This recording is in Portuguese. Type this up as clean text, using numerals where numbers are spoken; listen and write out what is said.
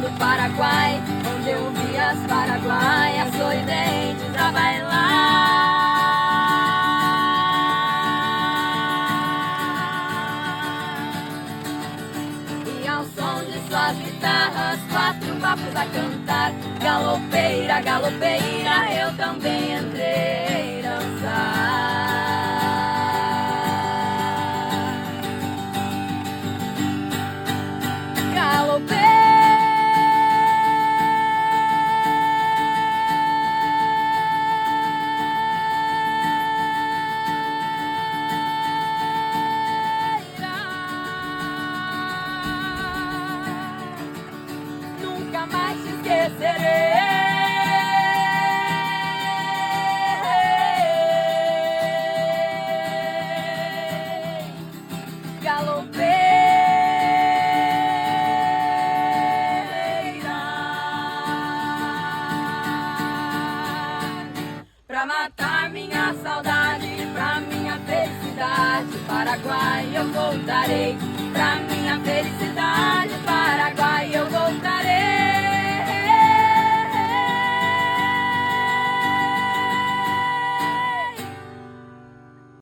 do Paraguai, onde eu vi as paraguaias sorridentes a bailar. E ao som de suas guitarras, 4 copos a cantar. Galopeira, galopeira, eu também entrei dançar. Nunca mais te esquecerei. Galopeira, pra matar minha saudade, pra minha felicidade, Paraguai eu voltarei. Pra minha felicidade,